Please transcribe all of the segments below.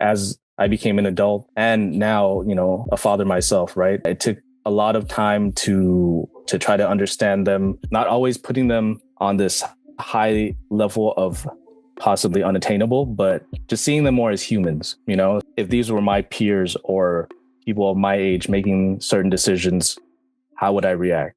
as I became an adult and now, a father myself, right? It took a lot of time to try to understand them, not always putting them on this high level of possibly unattainable, but just seeing them more as humans. If these were my peers or people of my age making certain decisions, how would I react?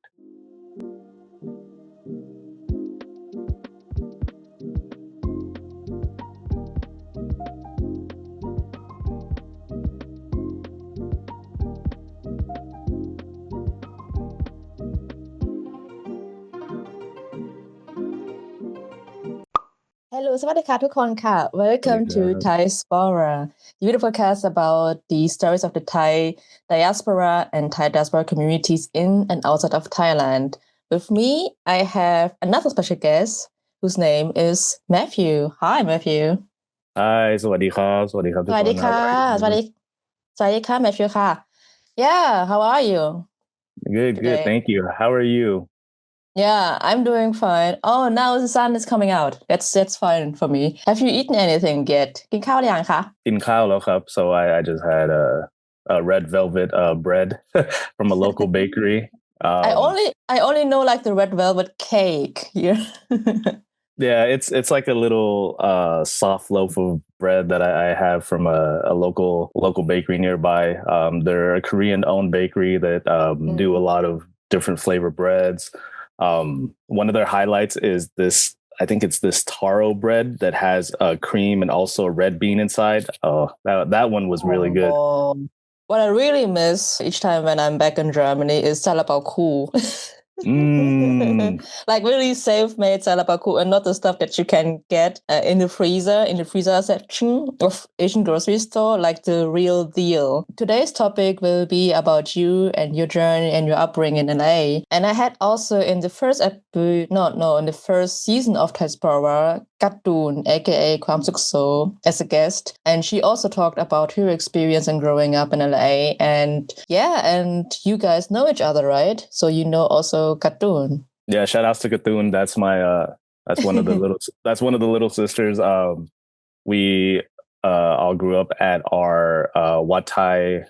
Hello สวัสดีค่ะทุกคนค่ะ Welcome to THAISPORA, the beautiful podcast about the stories of the Thai diaspora and Thai diaspora communities in and outside of Thailand. With me, I have another special guest whose name is Matthew. Hi, Matthew. Hi, สวัสดีครับสวัสดีครับทุกคน สวัสดีค่ะ สวัสดีค่ะ Matthew ค่ะ Yeah, how are you? Good, today? Good. Thank you. How are you? Yeah, I'm doing fine. Oh, now the sun is coming out. That's fine for me. Have you eaten anything yet? กินข้าวหรือยังคะ กินข้าวแล้วครับ So I just had a red velvet bread from a local bakery. I only know like the red velvet cake here. Yeah, it's like a little soft loaf of bread that I have from a local bakery nearby. They're a Korean-owned bakery that do a lot of different flavor breads. One of their highlights is this, I think it's this taro bread that has cream and also a red bean inside. Oh, that one was really good. What I really miss each time when I'm back in Germany is salapaku. Like really safe-made salapaku and not the stuff that you can get in the freezer section of Asian grocery store, like the real deal. Today's topic will be about you and your journey and your upbringing in LA. And I had also in the first in the first season of THAISPORA, Katun, aka Kwam Sukso, as a guest. And she also talked about her experience in growing up in LA. And you guys know each other, right? So you know also Katun. Yeah, shout outs to Katun. That's my that's one of the little sisters. We all grew up at our Wat Thai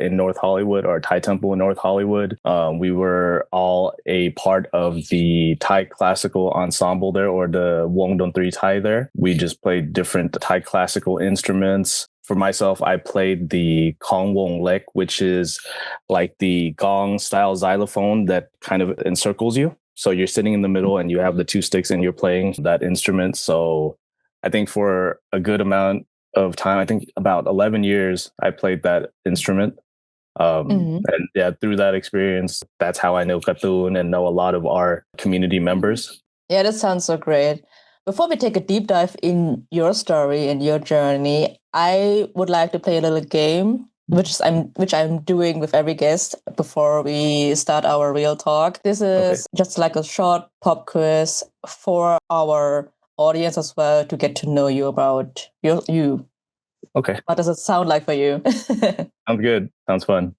in North Hollywood, or Thai temple in North Hollywood. We were all a part of the Thai classical ensemble there, or the Wong Don 3 Thai there. We just played different Thai classical instruments. For myself, I played the Kong Wong Lek, which is like the gong style xylophone that kind of encircles you. So you're sitting in the middle and you have the two sticks and you're playing that instrument. So I think for a good amount of time, I think about 11 years, I played that instrument. And yeah, through that experience, that's how I know Katun and know a lot of our community members. Yeah, that sounds so great. Before we take a deep dive in your story and your journey, I would like to play a little game, which I'm doing with every guest before we start our real talk. This is just like a short pop quiz for our audience as well, to get to know you about you. Okay. What does it sound like for you? Sounds good. Sounds fun.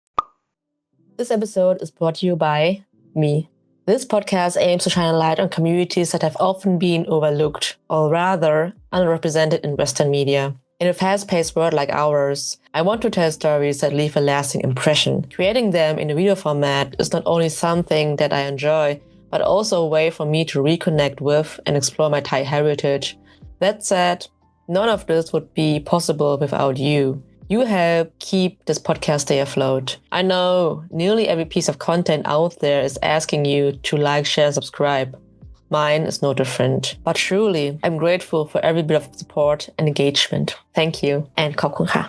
This episode is brought to you by me. This podcast aims to shine a light on communities that have often been overlooked, or rather underrepresented in Western media. In a fast-paced world like ours, I want to tell stories that leave a lasting impression. Creating them in a video format is not only something that I enjoy, but also a way for me to reconnect with and explore my Thai heritage. That said, none of this would be possible without you. You help keep this podcast stay afloat. I know nearly every piece of content out there is asking you to like, share, and subscribe. Mine is no different. But truly, I'm grateful for every bit of support and engagement. Thank you, and ขอบคุณค่ะ.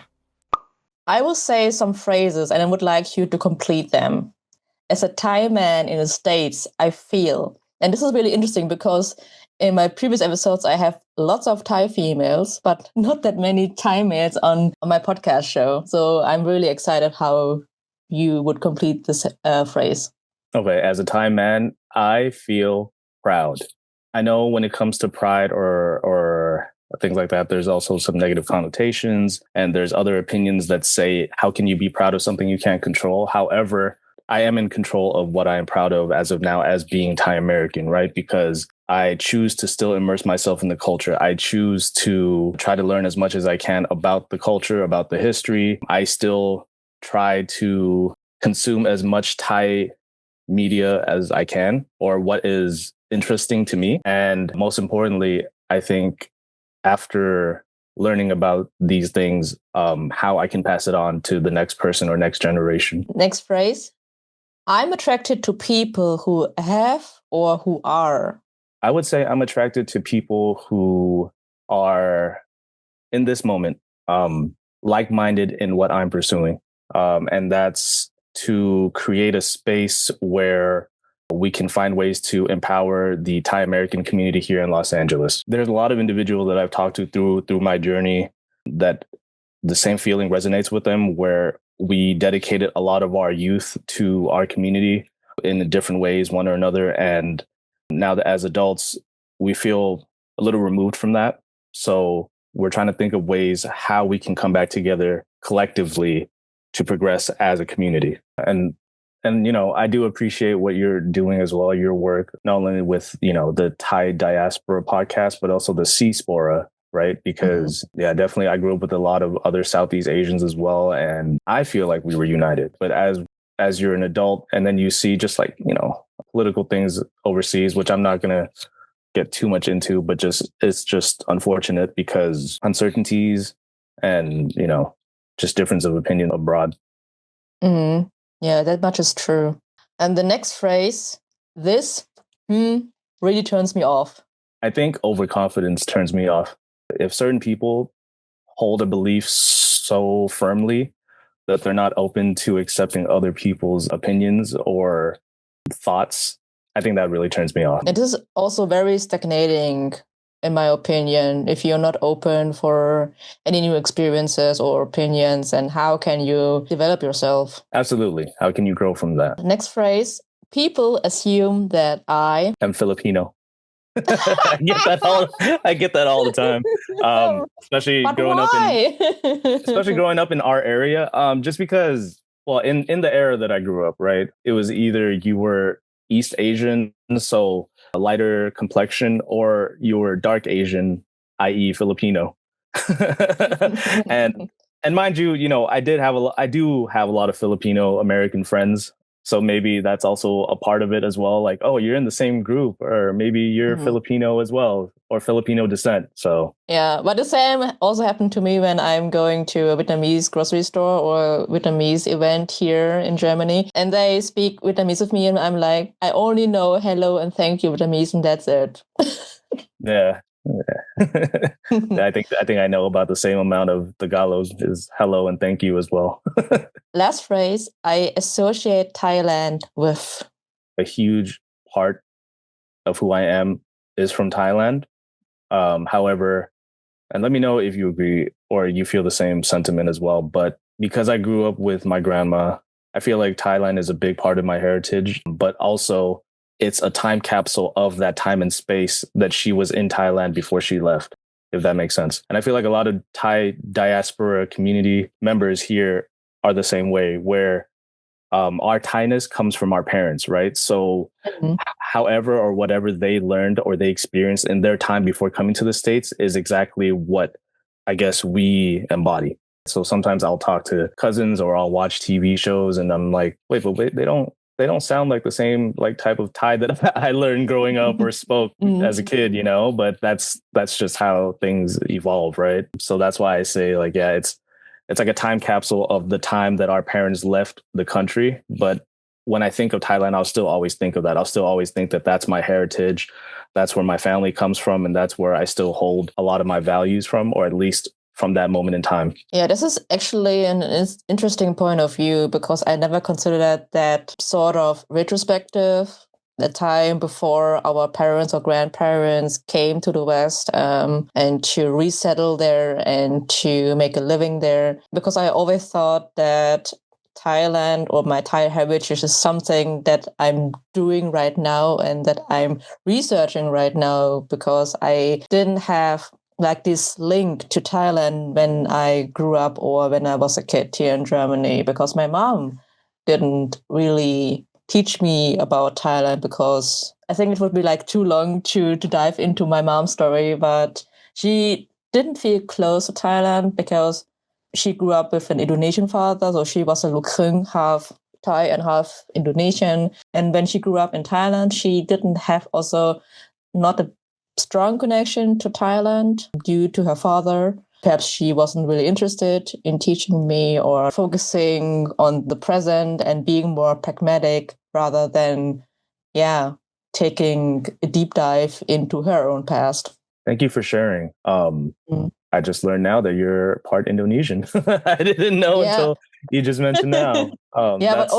I will say some phrases and I would like you to complete them. As a Thai man in the States, I feel, and this is really interesting because in my previous episodes, I have lots of Thai females, but not that many Thai males on my podcast show. So I'm really excited how you would complete this phrase. Okay, as a Thai man, I feel proud. I know when it comes to pride or things like that, there's also some negative connotations, and there's other opinions that say, how can you be proud of something you can't control? However, I am in control of what I am proud of as of now as being Thai American, right? Because I choose to still immerse myself in the culture. I choose to try to learn as much as I can about the culture, about the history. I still try to consume as much Thai media as I can, or what is interesting to me. And most importantly, I think after learning about these things, how I can pass it on to the next person or next generation. Next phrase. I'm attracted to people who have or who are. I would say I'm attracted to people who are in this moment, like-minded in what I'm pursuing. And that's to create a space where we can find ways to empower the Thai American community here in Los Angeles. There's a lot of individuals that I've talked to through my journey that the same feeling resonates with them, where we dedicated a lot of our youth to our community in different ways, one or another. And now that as adults, we feel a little removed from that. So we're trying to think of ways how we can come back together collectively to progress as a community. And you know, I do appreciate what you're doing as well, your work, not only with, you know, the Thai Diaspora podcast, but also the THAISPORA, right? Because yeah, definitely I grew up with a lot of other Southeast Asians as well. And I feel like we were united. But as you're an adult and then you see just like, you know, political things overseas, which I'm not going to get too much into, but it's just unfortunate because uncertainties and, you know, just difference of opinion abroad. Mm-hmm. Yeah, that much is true. And the next phrase, this really turns me off. I think overconfidence turns me off. If certain people hold a belief so firmly that they're not open to accepting other people's opinions or thoughts, I think that really turns me off. It is also very stagnating, in my opinion, if you're not open for any new experiences or opinions, and how can you develop yourself? Absolutely. How can you grow from that? Next phrase, people assume that I am Filipino. I get that all the time. Especially but growing why? especially growing up in our area. Just because, well, in the era that I grew up, right, it was either you were East Asian, so a lighter complexion, or you were dark Asian, i.e. Filipino. and mind you, you know, I do have a lot of Filipino American friends. So maybe that's also a part of it as well. Like, oh, you're in the same group, or maybe you're Filipino as well, or Filipino descent. So yeah, but the same also happened to me when I'm going to a Vietnamese grocery store or Vietnamese event here in Germany, and they speak Vietnamese with me, and I'm like, I only know hello and thank you Vietnamese, and that's it. Yeah. I think I know about the same amount of Tagalog is hello and thank you as well. Last phrase, I associate Thailand with. A huge part of who I am is from Thailand. However, and let me know if you agree or you feel the same sentiment as well, but because I grew up with my grandma, I feel like Thailand is a big part of my heritage, but also it's a time capsule of that time and space that she was in Thailand before she left, if that makes sense. And I feel like a lot of Thai diaspora community members here are the same way, where our Thainess comes from our parents, right? So however or whatever they learned or they experienced in their time before coming to the States is exactly what I guess we embody. So sometimes I'll talk to cousins or I'll watch TV shows and I'm like, wait, they don't sound like the same like type of Thai that I learned growing up or spoke as a kid, you know, but that's just how things evolve, right? So that's why I say like, yeah, it's like a time capsule of the time that our parents left the country. But when I think of Thailand, I'll still always think of that. I'll still always think that that's my heritage. That's where my family comes from. And that's where I still hold a lot of my values from, or at least from that moment in time. Yeah, this is actually an interesting point of view, because I never considered that sort of retrospective, the time before our parents or grandparents came to the West and to resettle there and to make a living there. Because I always thought that Thailand or my Thai heritage is something that I'm doing right now and that I'm researching right now, because I didn't have like this link to Thailand when I grew up or when I was a kid here in Germany, because my mom didn't really teach me about Thailand because I think it would be like too long to dive into my mom's story, but she didn't feel close to Thailand because she grew up with an Indonesian father, so she was a Lukrung, half Thai and half Indonesian. And when she grew up in Thailand, she didn't have also not a strong connection to Thailand due to her father. Perhaps she wasn't really interested in teaching me or focusing on the present and being more pragmatic rather than, taking a deep dive into her own past. Thank you for sharing. I just learned now that you're part Indonesian. I didn't know until you just mentioned now. But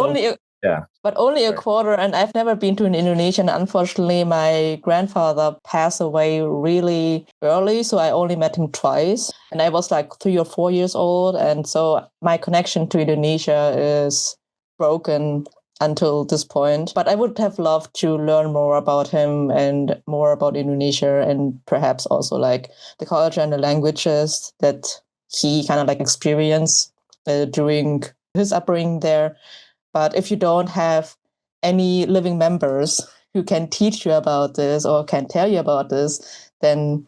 only a quarter, and I've never been to an Indonesian. Unfortunately, my grandfather passed away really early, so I only met him twice. And I was like 3 or 4 years old, and so my connection to Indonesia is broken until this point. But I would have loved to learn more about him and more about Indonesia, and perhaps also like the culture and the languages that he kind of like experienced during his upbringing there. But if you don't have any living members who can teach you about this or can tell you about this, then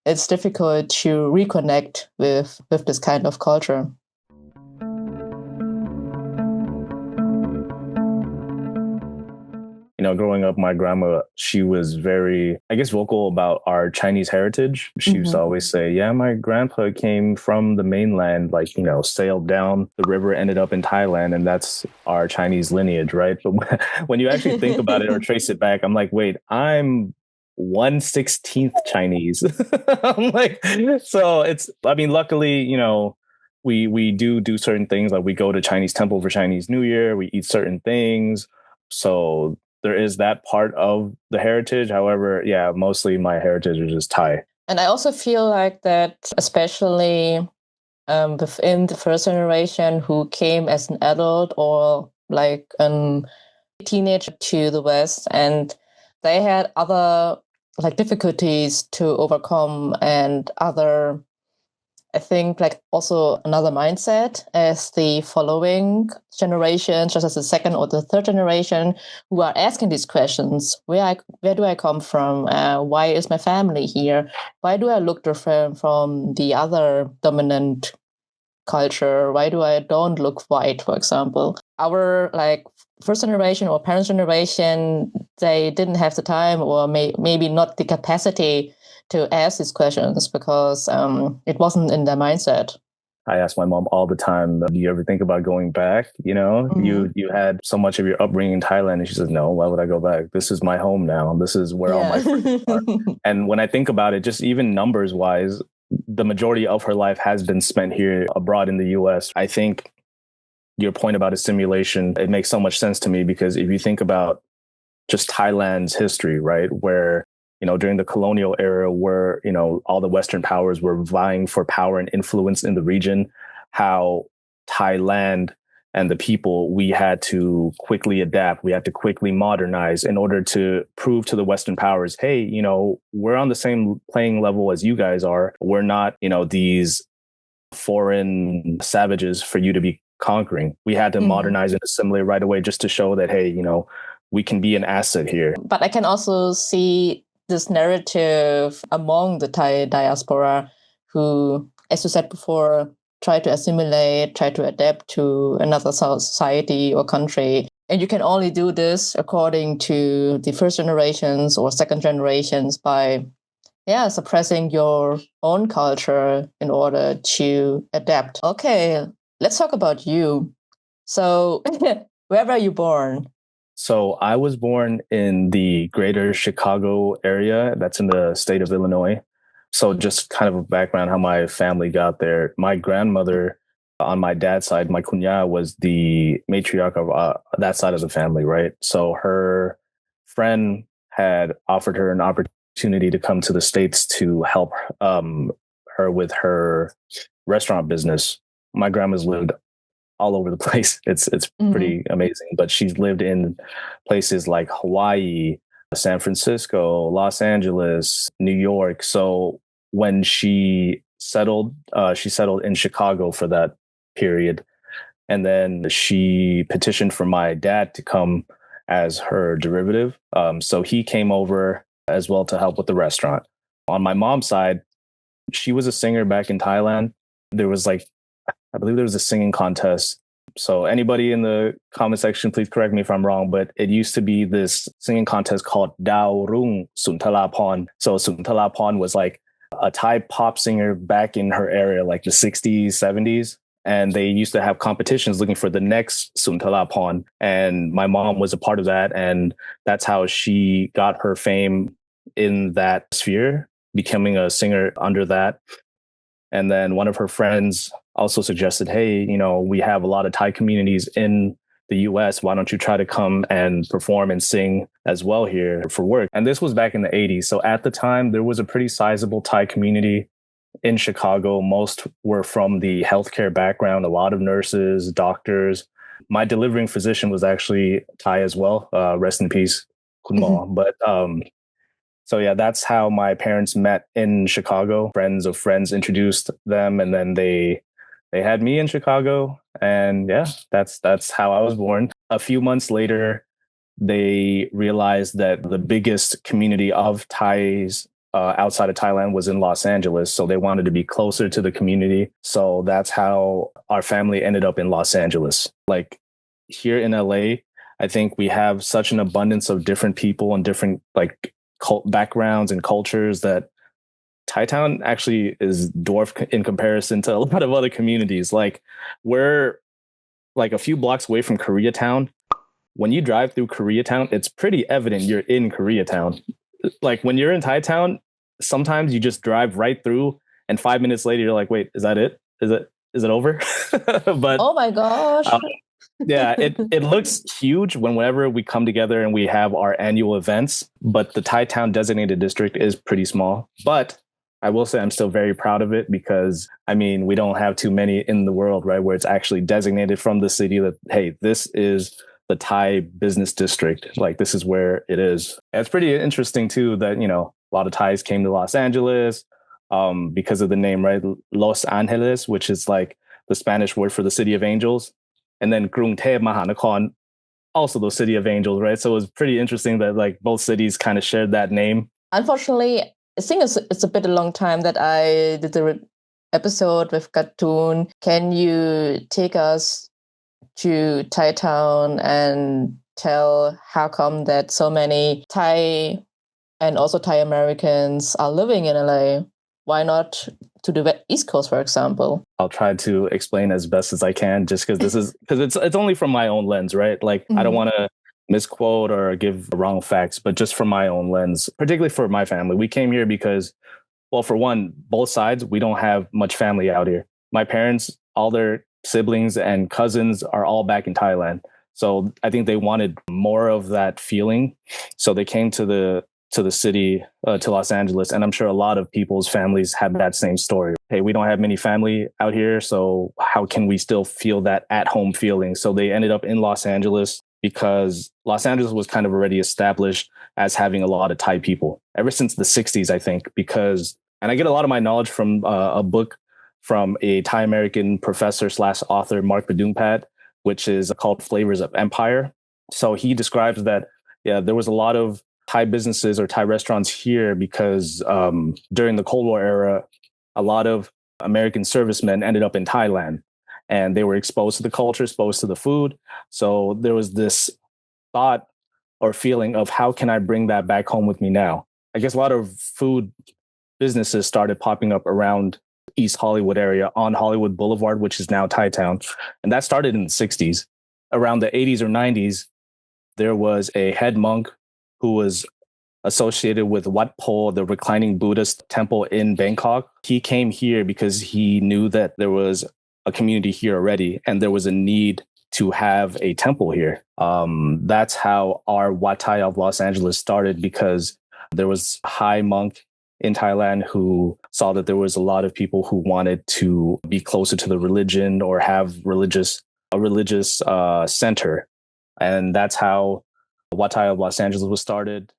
it's difficult to reconnect with this kind of culture. Growing up, my grandma, she was very, I guess, vocal about our Chinese heritage. She used to always say, yeah, my grandpa came from the mainland, like, sailed down the river, ended up in Thailand, and that's our Chinese lineage, right? But when you actually think about it or trace it back, I'm like, wait, I'm 1/16 Chinese. I'm like, so luckily, we do certain things, like we go to Chinese temple for Chinese New Year, we eat certain things. So there is that part of the heritage. However, mostly my heritage is just Thai. And I also feel like that, especially within the first generation who came as an adult or like a teenager to the West, and they had other like difficulties to overcome and other, I think, like also another mindset as the following generations, just as the second or the third generation, who are asking these questions. Where do I come from? Why is my family here? Why do I look different from the other dominant culture? Why do I don't look white, for example? Our like first generation or parents' generation, they didn't have the time or maybe not the capacity to ask these questions because it wasn't in their mindset. I ask my mom all the time, do you ever think about going back? You had so much of your upbringing in Thailand. And she says, no, why would I go back? This is my home now. This is where all my friends are. And when I think about it, just even numbers wise, the majority of her life has been spent here abroad in the US. I think your point about assimilation, it makes so much sense to me, because if you think about just Thailand's history, right, where during the colonial era, where, all the Western powers were vying for power and influence in the region, how Thailand and the people, we had to quickly adapt. We had to quickly modernize in order to prove to the Western powers, hey, we're on the same playing level as you guys are. We're not, these foreign savages for you to be conquering. We had to modernize and assimilate right away just to show that, hey, we can be an asset here. But I can also see this narrative among the Thai diaspora who, as you said before, try to assimilate, try to adapt to another society or country. And you can only do this according to the first generations or second generations by suppressing your own culture in order to adapt. Okay, let's talk about you. So where were you born? So I was born in the greater Chicago area. That's in the state of Illinois. So just kind of a background how my family got there. My grandmother on my dad's side, my kunya, was the matriarch of that side of the family, right? So her friend had offered her an opportunity to come to the States to help her with her restaurant business. My grandma's lived all over the place. It's pretty amazing. But she's lived in places like Hawaii, San Francisco, Los Angeles, New York. So when she settled in Chicago for that period. And then she petitioned for my dad to come as her derivative. So he came over as well to help with the restaurant. On my mom's side, she was a singer back in Thailand. There was like, I believe there was a singing contest. So anybody in the comment section, please correct me if I'm wrong, but it used to be this singing contest called Dao Rung Suntalapon. So Suntalapon was like a Thai pop singer back in her area, like the 60s, 70s. And they used to have competitions looking for the next Suntalapon. And my mom was a part of that. And that's how she got her fame in that sphere, becoming a singer under that. And then one of her friends also suggested, hey, we have a lot of Thai communities in the US. Why don't you try to come and perform and sing as well here for work? And this was back in the 80s. So at the time, there was a pretty sizable Thai community in Chicago. Most were from the healthcare background, a lot of nurses, doctors. My delivering physician was actually Thai as well. Rest in peace, Kun Mo. But so yeah, that's how my parents met in Chicago. Friends of friends introduced them, and then they had me in Chicago. And yeah, that's how I was born. A few months later, they realized that the biggest community of Thais outside of Thailand was in Los Angeles. So they wanted to be closer to the community. So that's how our family ended up in Los Angeles. Like here in LA, I think we have such an abundance of different people and different like backgrounds and cultures that Thaitown actually is dwarfed in comparison to a lot of other communities. Like we're like a few blocks away from Koreatown. When you drive through Koreatown, it's pretty evident you're in Koreatown. Like when you're in Thaitown, sometimes you just drive right through and 5 minutes later, you're like, wait, is that it? Is it over? But oh my gosh. Yeah, it looks huge whenever we come together and we have our annual events, but the Thaitown designated district is pretty small. But I will say I'm still very proud of it because, I mean, we don't have too many in the world, right, where it's actually designated from the city that, hey, this is the Thai business district. Like, this is where it is. And it's pretty interesting, too, that, a lot of Thais came to Los Angeles because of the name, right? Los Angeles, which is like the Spanish word for the city of angels. And then Krungthep Mahanakhon, also the city of angels, right? So it was pretty interesting that like both cities kind of shared that name. Unfortunately, I think it's a bit a long time that I did the episode with Cartoon. Can you take us to Thaitown and tell how come that so many Thai and also Thai Americans are living in LA? Why not to the East Coast, for example? I'll try to explain as best as I can, just because it's only from my own lens, right? Like I don't want to misquote or give wrong facts, but just from my own lens, particularly for my family. We came here because, well, for one, both sides, we don't have much family out here. My parents, all their siblings and cousins are all back in Thailand. So I think they wanted more of that feeling. So they came to the city, to Los Angeles. And I'm sure a lot of people's families have that same story. Hey, we don't have many family out here, so how can we still feel that at-home feeling? So they ended up in Los Angeles because Los Angeles was kind of already established as having a lot of Thai people ever since the 60s, I think, and I get a lot of my knowledge from a book from a Thai American professor / author, Mark Badungpat, which is called Flavors of Empire. So he describes that, yeah, there was a lot of Thai businesses or Thai restaurants here because during the Cold War era, a lot of American servicemen ended up in Thailand and they were exposed to the culture, exposed to the food. So there was this thought or feeling of how can I bring that back home with me now? I guess a lot of food businesses started popping up around East Hollywood area on Hollywood Boulevard, which is now Thaitown. And that started in the 60s. Around the 80s or 90s, there was a head monk who was associated with Wat Po, the reclining Buddhist temple in Bangkok. He came here because he knew that there was a community here already and there was a need to have a temple here. That's how our Wat Thai of Los Angeles started, because there was a high monk in Thailand who saw that there was a lot of people who wanted to be closer to the religion or have a religious center. And that's how Wat Thai of Los Angeles was started.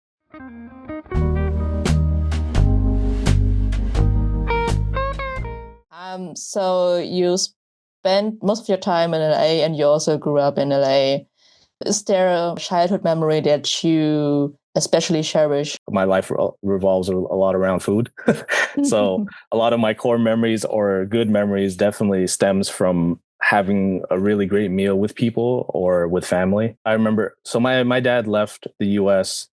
So you spent most of your time in LA and you also grew up in LA. Is there a childhood memory that you especially cherish? My life revolves a lot around food. So a lot of my core memories or good memories definitely stems from having a really great meal with people or with family. I remember, so my dad left the US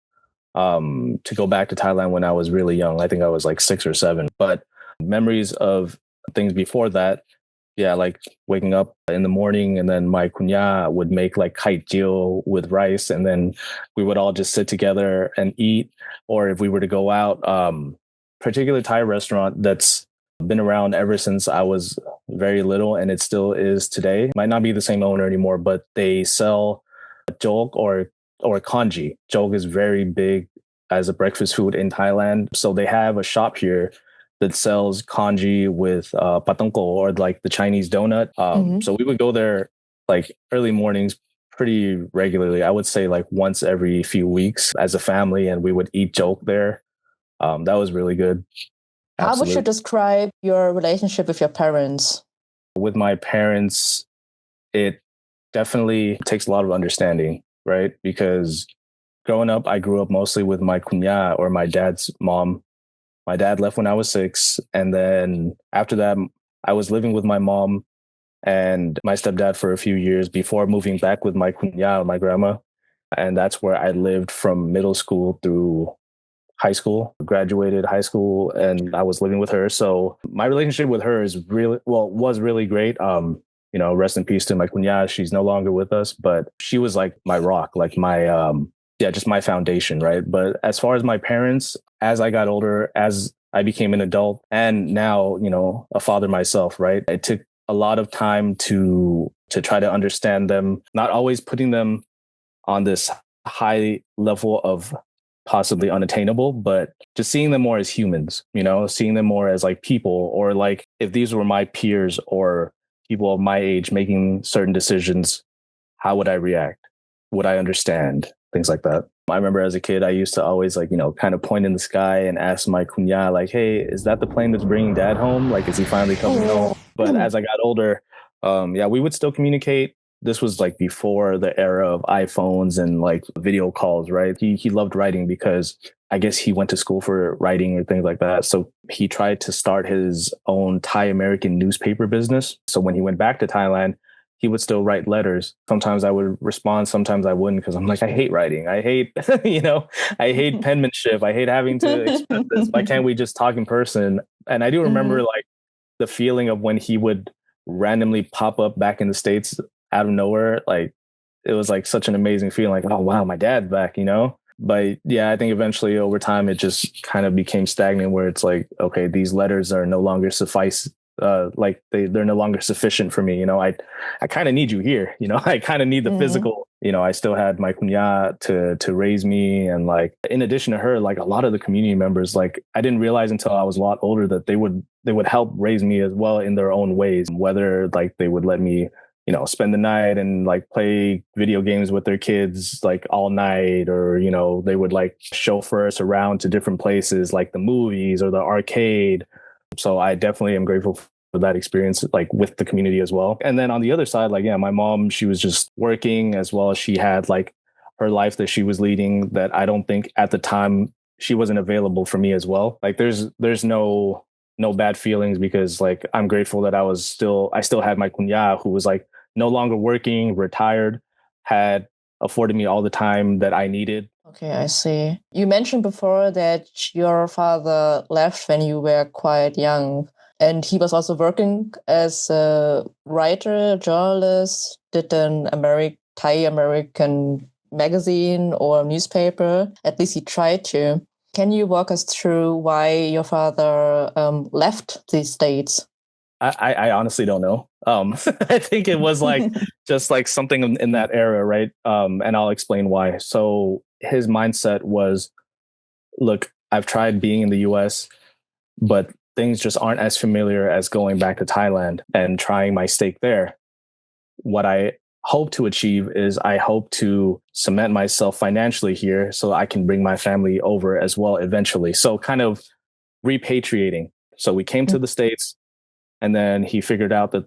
to go back to Thailand when I was really young. I think I was like 6 or 7. But memories of things before that, yeah, like waking up in the morning and then my kunya would make like kite jiu with rice, and then we would all just sit together and eat. Or if we were to go out, particular Thai restaurant that's been around ever since I was very little, and it still is today. Might not be the same owner anymore, but they sell jok or congee. Jok is very big as a breakfast food in Thailand. So they have a shop here that sells congee with patongko, or like the Chinese donut. So we would go there like early mornings pretty regularly. I would say like once every few weeks as a family, and we would eat jok there. That was really good. How would you describe your relationship with your parents? With my parents, it definitely takes a lot of understanding, right? Because growing up, I grew up mostly with my kunya, or my dad's mom. My dad left when I was 6. And then after that, I was living with my mom and my stepdad for a few years before moving back with my kunya, my grandma. And that's where I lived from middle school through high school, graduated high school, and I was living with her. So my relationship with her was really great. Rest in peace to my kunya. She's no longer with us, but she was like my rock, like my, just my foundation, right? But as far as my parents, as I got older, as I became an adult, and now, a father myself, right? It took a lot of time to try to understand them, not always putting them on this high level of possibly unattainable, but just seeing them more as humans, seeing them more as like people, or like if these were my peers or people of my age making certain decisions, how would I react? Would I understand? Things like that. I remember as a kid, I used to always kind of point in the sky and ask my kunya, like, hey, is that the plane that's bringing dad home? Like, is he finally coming home? But as I got older, we would still communicate. This was like before the era of iPhones and like video calls, right? He loved writing because I guess he went to school for writing or things like that. So he tried to start his own Thai American newspaper business. So when he went back to Thailand, he would still write letters. Sometimes I would respond, sometimes I wouldn't, because I'm like, I hate writing. I hate, I hate penmanship. I hate having to express this. Why can't we just talk in person? And I do remember like the feeling of when he would randomly pop up back in the States out of nowhere. Like it was like such an amazing feeling, like, oh wow, my dad's back, But yeah, I think eventually over time it just kind of became stagnant, where it's like, okay, these letters are no longer suffice. Like they're no longer sufficient for me. I kind of need you here. I kind of need the physical. I still had my kunya to raise me, and like in addition to her, like a lot of the community members, like I didn't realize until I was a lot older that they would help raise me as well in their own ways. Whether like they would let me spend the night and like play video games with their kids like all night, or they would like chauffeur us around to different places like the movies or the arcade. So I definitely am grateful for that experience, like with the community as well. And then on the other side, like, yeah, my mom, she was just working, as well as she had like her life that she was leading, that I don't think at the time she wasn't available for me as well. Like there's no bad feelings, because like I'm grateful that I still had my kunya, who was like no longer working, retired, had afforded me all the time that I needed. Okay, I see. You mentioned before that your father left when you were quite young, and he was also working as a writer, journalist, did an Thai American magazine or newspaper. At least he tried to. Can you walk us through why your father left the States? I honestly don't know. I think it was like just like something in that era, right? And I'll explain why. So his mindset was, look, I've tried being in the US, but things just aren't as familiar as going back to Thailand and trying my stake there. What I hope to achieve is I hope to cement myself financially here so I can bring my family over as well eventually. So kind of repatriating. So we came to the States, and then he figured out that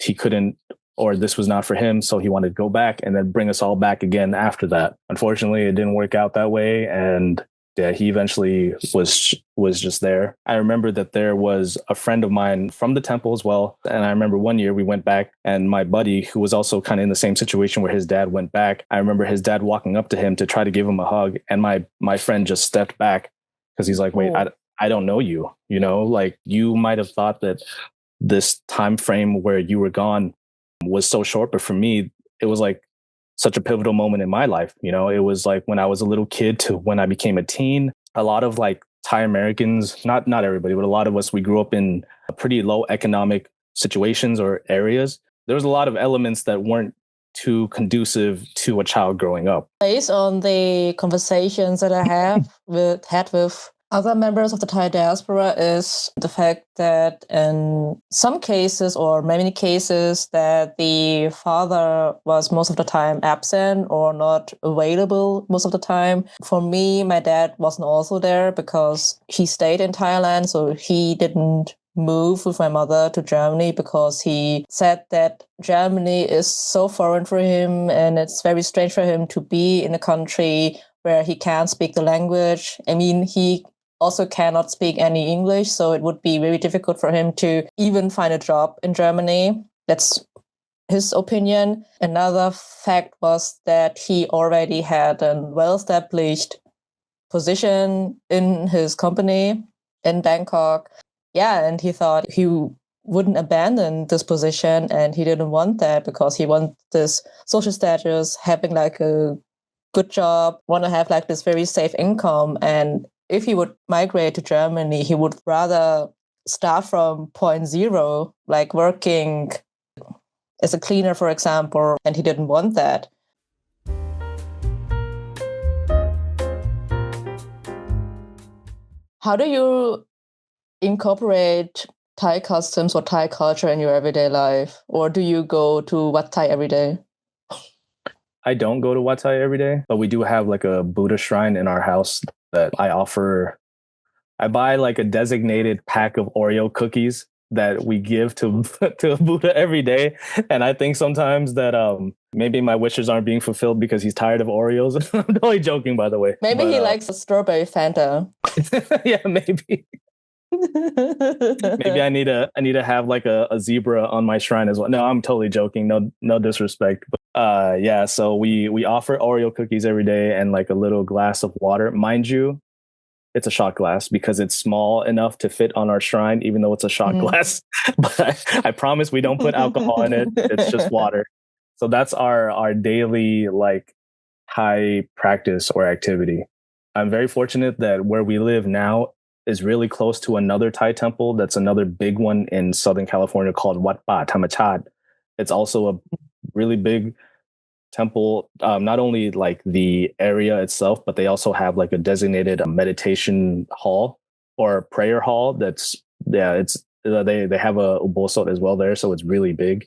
he couldn't, or this was not for him, so he wanted to go back and then bring us all back again after that. Unfortunately, it didn't work out that way, and yeah, he eventually was just there. I remember that there was a friend of mine from the temple as well, and I remember one year we went back, and my buddy, who was also kind of in the same situation where his dad went back, I remember his dad walking up to him to try to give him a hug, and my friend just stepped back because he's like, "Wait, I don't know you. You know, like you might have thought that this time frame where you were gone was so short, but for me, it was like such a pivotal moment in my life. You know, it was like when I was a little kid to when I became a teen. A lot of like Thai Americans, not everybody, but a lot of us, we grew up in pretty low economic situations or areas. There was a lot of elements that weren't too conducive to a child growing up. Based on the conversations that I have had with other members of the Thai diaspora is the fact that in some cases or many cases that the father was most of the time absent or not available most of the time. For me, my dad wasn't also there because he stayed in Thailand, so he didn't move with my mother to Germany because he said that Germany is so foreign for him and it's very strange for him to be in a country where he can't speak the language. I mean, he also cannot speak any English, so it would be very difficult for him to even find a job in Germany. That's his opinion. Another fact was that he already had a well-established position in his company in Bangkok. Yeah, and he thought he wouldn't abandon this position, and he didn't want that because he wanted this social status, having like a good job, want to have like this very safe income. And if he would migrate to Germany, he would rather start from point zero, like working as a cleaner, for example, and he didn't want that. How do you incorporate Thai customs or Thai culture in your everyday life? Or do you go to Wat Thai every day? I don't go to Wat Thai every day, but we do have like a Buddha shrine in our house that I offer. I buy like a designated pack of Oreo cookies that we give to Buddha every day. And I think sometimes that maybe my wishes aren't being fulfilled because he's tired of Oreos. I'm totally joking, by the way. Maybe he likes a strawberry Fanta. Yeah, maybe. Maybe I need to have like a zebra on my shrine as well. No, I'm totally joking. No disrespect. But yeah, so we offer Oreo cookies every day and like a little glass of water. Mind you, it's a shot glass because it's small enough to fit on our shrine, even though it's a shot glass. But I promise we don't put alcohol in it. It's just water. So that's our daily like Thai practice or activity. I'm very fortunate that where we live now is really close to another Thai temple. That's another big one in Southern California called Wat Pa Thamachat. It's also a really big temple, not only like the area itself, but they also have like a designated meditation hall or prayer hall. That's they have a ubosot as well there, so it's really big.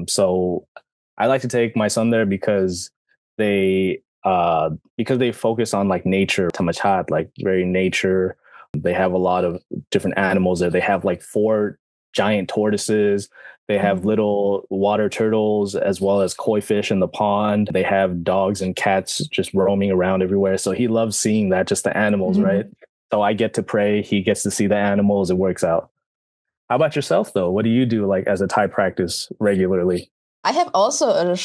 So I like to take my son there because they focus on like nature, Thamachat, like very nature. They have a lot of different animals there. They have like 4 giant tortoises. They have little water turtles as well as koi fish in the pond. They have dogs and cats just roaming around everywhere. So he loves seeing that, just the animals, right? So I get to pray. He gets to see the animals. It works out. How about yourself, though? What do you do like as a Thai practice regularly? I have also a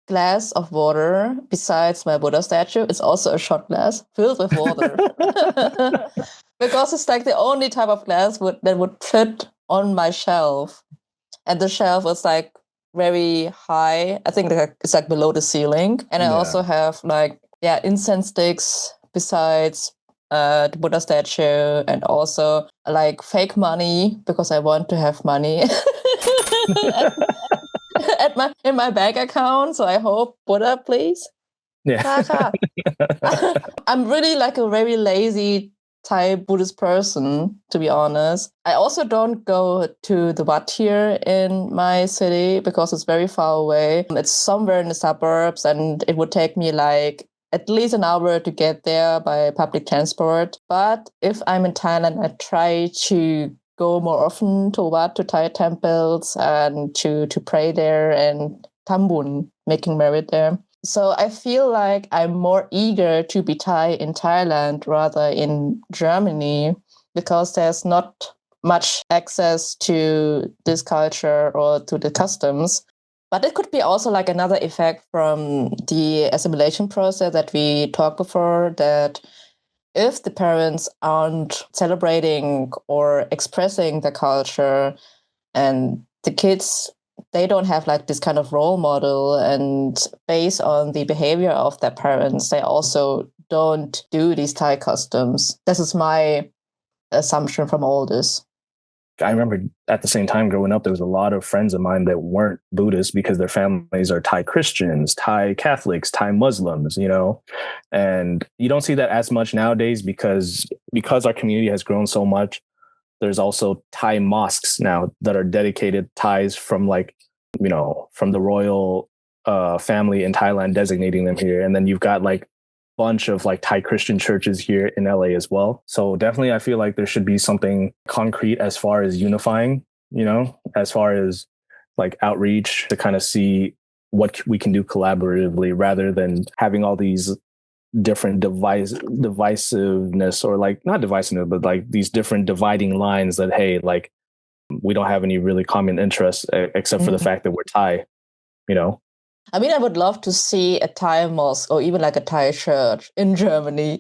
glass of water besides my Buddha statue. It's also a shot glass filled with water. Because it's like the only type of glass that would fit on my shelf. And the shelf was like very high. I think it's like below the ceiling. And I also have like, incense sticks besides the Buddha statue, and also like fake money because I want to have money in my bank account. So I hope Buddha, please. Yeah. I'm really like a very lazy Thai Buddhist person, to be honest. I also don't go to the Wat here in my city because it's very far away. It's somewhere in the suburbs, and it would take me like at least an hour to get there by public transport. But if I'm in Thailand, I try to go more often to Thai temples and to pray there and tambun, making merit there. So I feel like I'm more eager to be Thai in Thailand rather in Germany, because there's not much access to this culture or to the customs. But it could be also like another effect from the assimilation process that we talked before, that if the parents aren't celebrating or expressing the culture, and the kids, they don't have like this kind of role model, and based on the behavior of their parents, they also don't do these Thai customs. This is my assumption from all this. I remember at the same time growing up, there was a lot of friends of mine that weren't Buddhist because their families are Thai Christians, Thai Catholics, Thai Muslims, and you don't see that as much nowadays because our community has grown so much. There's also Thai mosques now that are dedicated Thais from from the royal family in Thailand designating them here. And then you've got like bunch of like Thai Christian churches here in LA as well. So definitely I feel like there should be something concrete as far as unifying, as far as like outreach to kind of see what we can do collaboratively rather than having all these different divisiveness, or like not divisiveness, but like these different dividing lines that, hey, like we don't have any really common interests except for the fact that we're Thai, I mean, I would love to see a Thai mosque or even like a Thai church in Germany.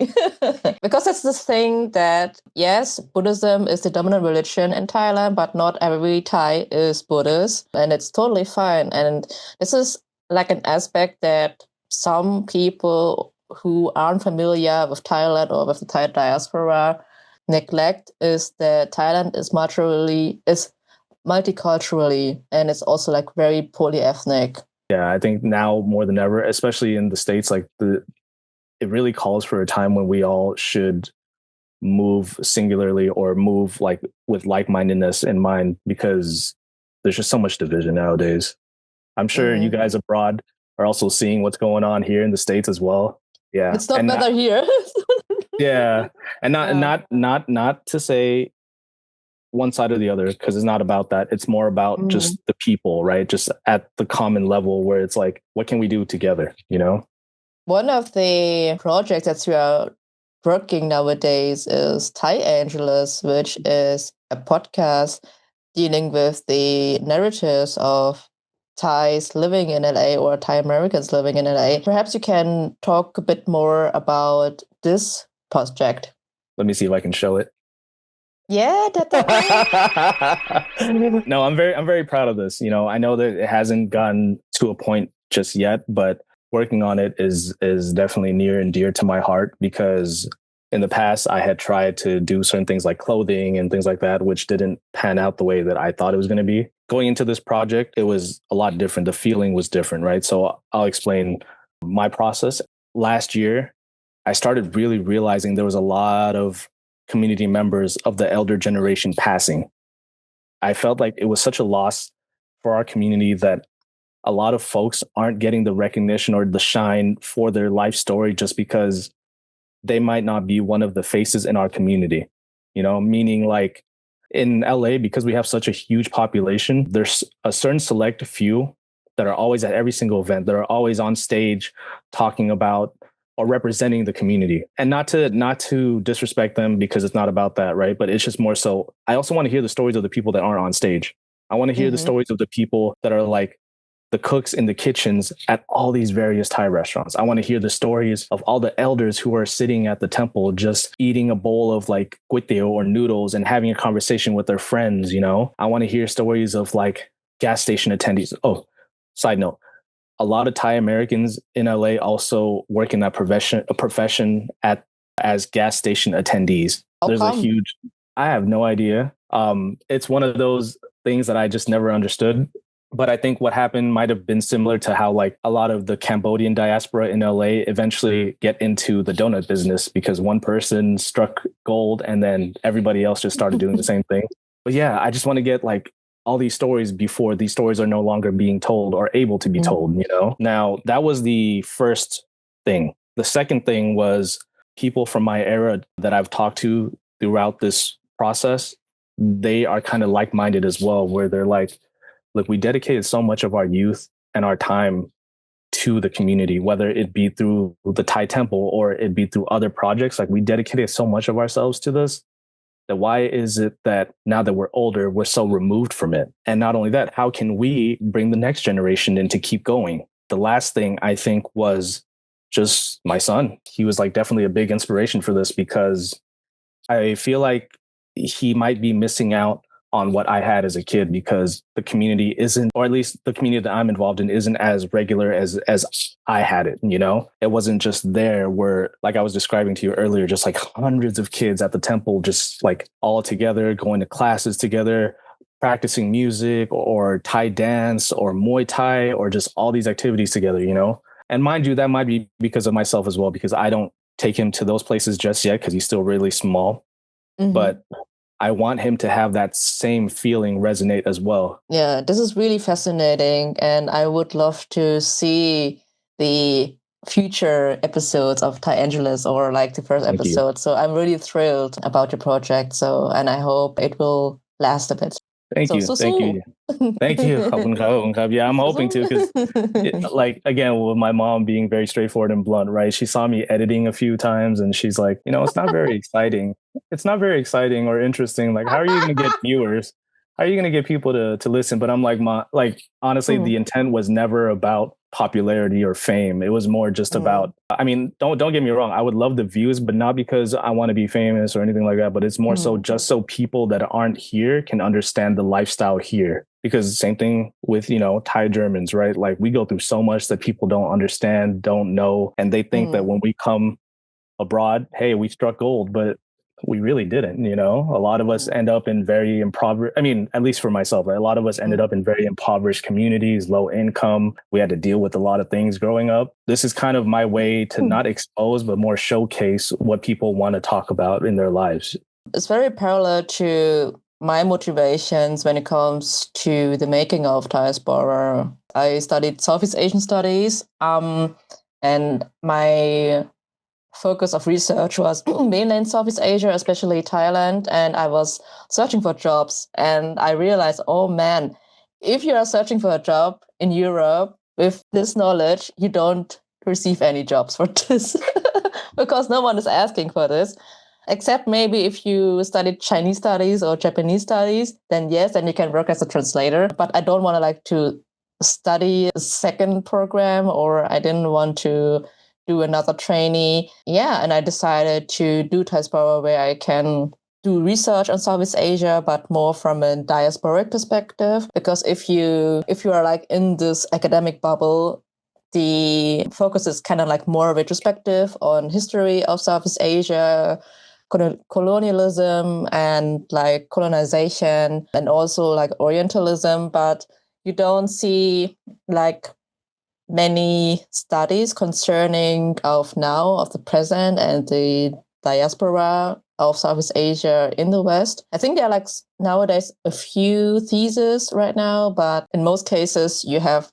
Because it's this thing that, yes, Buddhism is the dominant religion in Thailand, but not every Thai is Buddhist. And it's totally fine. And this is like an aspect that some people who aren't familiar with Thailand or with the Thai diaspora neglect, is that Thailand is multiculturally, and it's also like very polyethnic. Yeah, I think now more than ever, especially in the States, like it really calls for a time when we all should move singularly or move like with like-mindedness in mind, because there's just so much division nowadays. I'm sure you guys abroad are also seeing what's going on here in the States as well. Yeah. It's not better here. Yeah. And not to say one side or the other, because it's not about that. It's more about just the people, right? Just at the common level where it's like, what can we do together, One of the projects that we are working nowadays is THAISPORAS, which is a podcast dealing with the narratives of Thais living in LA or Thai Americans living in LA. Perhaps you can talk a bit more about this project. Let me see if I can show it. Yeah, No, I'm very proud of this. I know that it hasn't gotten to a point just yet, but working on it is definitely near and dear to my heart, because in the past I had tried to do certain things like clothing and things like that, which didn't pan out the way that I thought it was going to be. Going into this project, it was a lot different. The feeling was different, right? So I'll explain my process. Last year, I started really realizing there was a lot of community members of the elder generation passing. I felt like it was such a loss for our community that a lot of folks aren't getting the recognition or the shine for their life story just because they might not be one of the faces in our community, meaning like in LA, because we have such a huge population, there's a certain select few that are always at every single event, that are always on stage talking about or representing the community. And not to disrespect them, because it's not about that, right? But it's just more so, I also want to hear the stories of the people that aren't on stage. I want to hear the stories of the people that are like the cooks in the kitchens at all these various Thai restaurants. I want to hear the stories of all the elders who are sitting at the temple just eating a bowl of like guiteo or noodles and having a conversation with their friends, I want to hear stories of like gas station attendees. Oh, side note, a lot of Thai Americans in LA also work in that profession as gas station attendees. There's a huge, I have no idea. It's one of those things that I just never understood. But I think what happened might have been similar to how like a lot of the Cambodian diaspora in LA eventually get into the donut business because one person struck gold and then everybody else just started doing the same thing. But yeah, I just want to get like all these stories before these stories are no longer being told or able to be told, Now, that was the first thing. The second thing was people from my era that I've talked to throughout this process. they are kind of like-minded as well, where they're like, look, we dedicated so much of our youth and our time to the community, whether it be through the Thai temple or it be through other projects. Like, we dedicated so much of ourselves to this, that why is it that now that we're older, we're so removed from it? And not only that, how can we bring the next generation in to keep going? The last thing I think was just my son. He was like definitely a big inspiration for this, because I feel like he might be missing out on what I had as a kid, because the community isn't, or at least the community that I'm involved in isn't as regular as I had it, you know? It wasn't just there where, like I was describing to you earlier, just like hundreds of kids at the temple, just like all together, going to classes together, practicing music or Thai dance or Muay Thai or just all these activities together, you know? And mind you, that might be because of myself as well, because I don't take him to those places just yet because he's still really small. Mm-hmm. But I want him to have that same feeling resonate as well. Yeah, this is really fascinating. And I would love to see the future episodes of Thai Angeles, or like the first episode. So I'm really thrilled about your project. So, and I hope it will last a bit. Thank you. Thank you. Yeah, I'm hoping to, because like, again, with my mom being very straightforward and blunt, right? She saw me editing a few times and she's like, you know, it's not very exciting. It's not very exciting or interesting. Like, how are you going to get viewers? How are you going to get people to listen? But I'm like, honestly, the intent was never about popularity or fame. It was more just about, I mean, don't get me wrong. I would love the views, but not because I want to be famous or anything like that. But it's more so just so people that aren't here can understand the lifestyle here. Because same thing with, you know, Thai Germans, right? Like, we go through so much that people don't understand, don't know. And they think that when we come abroad, hey, we struck gold, but we really didn't, you know? A lot of us end up in very impoverished, I mean, at least for myself, right? A lot of us ended up in very impoverished communities, low income. We had to deal with a lot of things growing up. This is kind of my way to not expose, but more showcase what people want to talk about in their lives. It's very parallel to my motivations when it comes to the making of diaspora. I studied Southeast Asian studies, and my focus of research was mainland Southeast Asia, especially Thailand. And I was searching for jobs, and I realized, oh man, if you are searching for a job in Europe with this knowledge, you don't receive any jobs for this because no one is asking for this. Except maybe if you studied Chinese studies or Japanese studies, then yes, then you can work as a translator. But I don't want to like to study a second program, or I didn't want to do another trainee. Yeah, and I decided to do THAISPORA, where I can do research on Southeast Asia, but more from a diasporic perspective. Because if you are like in this academic bubble, the focus is kind of like more retrospective on history of Southeast Asia, colonialism and like colonization, and also like Orientalism, but you don't see like many studies concerning of the present and the diaspora of Southeast Asia in the West. I think there are like nowadays a few theses right now, but in most cases you have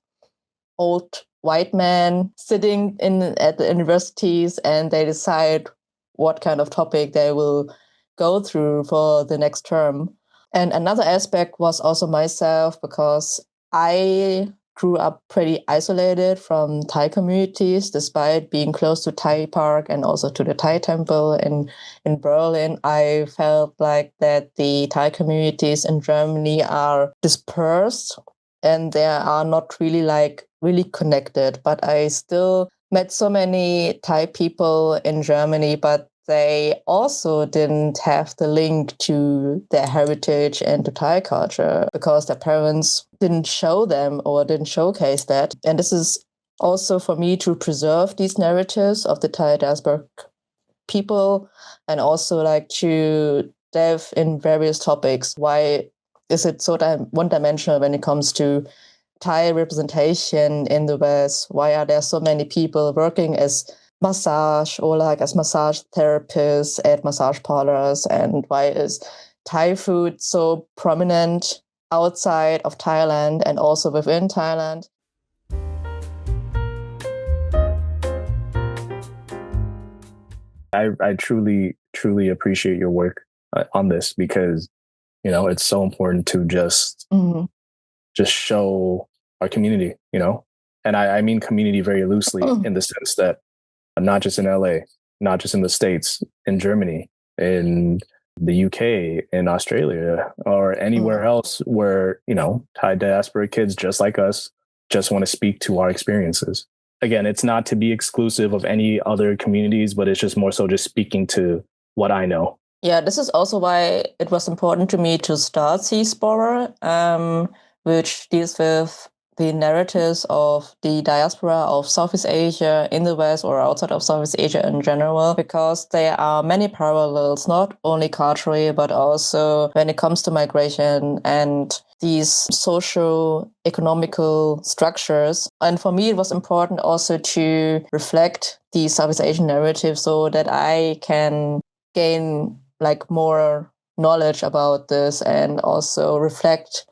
old white men sitting at the universities, and they decide what kind of topic they will go through for the next term. And another aspect was also myself, because I grew up pretty isolated from Thai communities, despite being close to Thai Park and also to the Thai temple in Berlin. I felt like that the Thai communities in Germany are dispersed and they are not really connected. But I still met so many Thai people in Germany, but they also didn't have the link to their heritage and to Thai culture because their parents didn't show them or didn't showcase that. And this is also for me to preserve these narratives of the Thai diasporic people, and also like to delve in various topics. Why is it so one-dimensional when it comes to Thai representation in the West? Why are there so many people working as massage or like as massage therapists at massage parlors? And why is Thai food so prominent outside of Thailand and also within Thailand? I truly appreciate your work on this, because You know, it's so important to just show our community, you know, and I mean community very loosely in the sense that not just in LA, not just in the States, in Germany, in the UK, in Australia, or anywhere else where, you know, Thai diaspora kids just like us just want to speak to our experiences. Again, it's not to be exclusive of any other communities, but it's just more so just speaking to what I know. Yeah, this is also why it was important to me to start THAISPORA, which deals with the narratives of the diaspora of Southeast Asia in the West or outside of Southeast Asia in general, because there are many parallels, not only culturally, but also when it comes to migration and these social economical structures. And for me, it was important also to reflect the Southeast Asian narrative so that I can gain like more knowledge about this and also reflect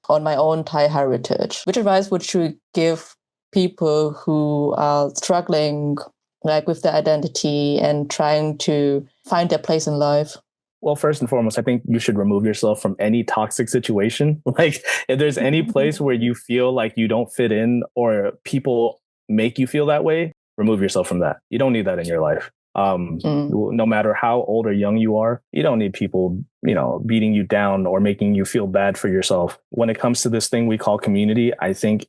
on my own Thai heritage. Which advice would you give people who are struggling like with their identity and trying to find their place in life? Well, first and foremost, I think you should remove yourself from any toxic situation. Like if there's any place where you feel like you don't fit in or people make you feel that way, remove yourself from that. You don't need that in your life. No matter how old or young you are, you don't need people, you know, beating you down or making you feel bad for yourself. When it comes to this thing we call community, I think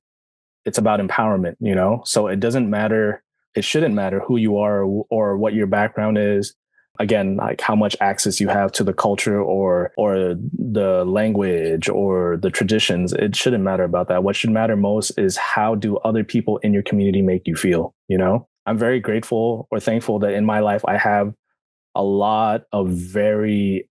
it's about empowerment, you know? So it doesn't matter. It shouldn't matter who you are or what your background is. Again, like how much access you have to the culture or the language or the traditions. It shouldn't matter about that. What should matter most is how do other people in your community make you feel, you know? I'm very grateful or thankful that in my life, I have a lot of very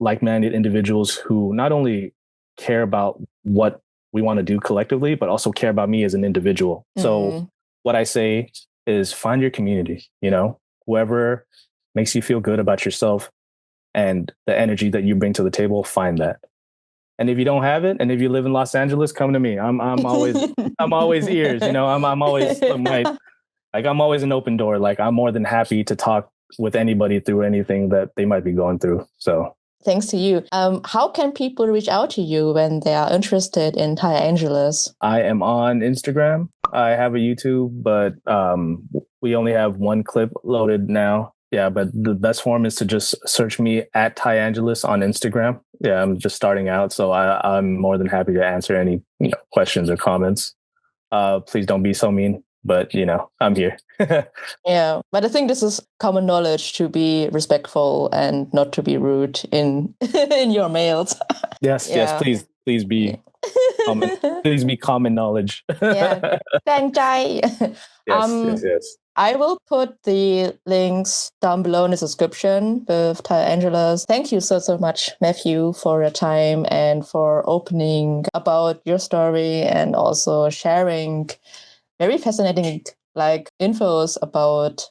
like-minded individuals who not only care about what we want to do collectively, but also care about me as an individual. So what I say is find your community, you know, whoever makes you feel good about yourself and the energy that you bring to the table, find that. And if you don't have it, and if you live in Los Angeles, come to me. I'm always ears, you know, I'm always I'm always an open door. Like I'm more than happy to talk with anybody through anything that they might be going through. So thanks to you. How can people reach out to you when they are interested in Thai Angeles? I am on Instagram. I have a YouTube, but we only have one clip loaded now. Yeah, but the best form is to just search me at Thai Angeles on Instagram. Yeah, I'm just starting out, so I'm more than happy to answer any questions or comments. Please don't be so mean. But, you know, I'm here. Yeah, but I think this is common knowledge to be respectful and not to be rude in in your mails. Yes, yeah. Yes, please be common. Please be common knowledge. Yeah, thank Thai. Yes. I will put the links down below in the description with Thai Angeles. Thank you so much, Matthew, for your time and for opening about your story and also sharing very fascinating like infos about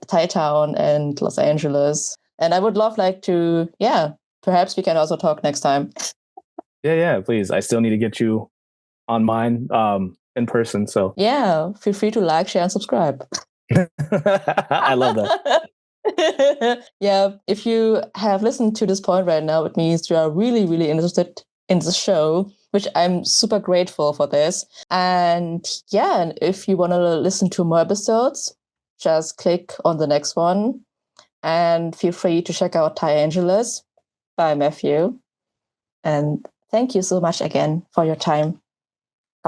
Thaitown and Los Angeles. And I would love to, perhaps we can also talk next time. Yeah, please. I still need to get you on mine in person. So yeah, feel free to like, share, and subscribe. I love that. Yeah, if you have listened to this point right now, it means you are really, really interested in the show, which I'm super grateful for this. And yeah, and if you want to listen to more episodes, just click on the next one and feel free to check out Thai Angeles by Matthew. And thank you so much again for your time.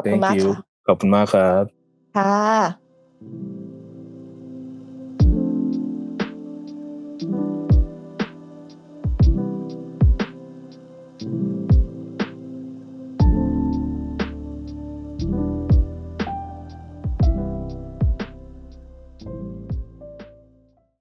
Thank you. ขอบคุณมากครับ ค่ะ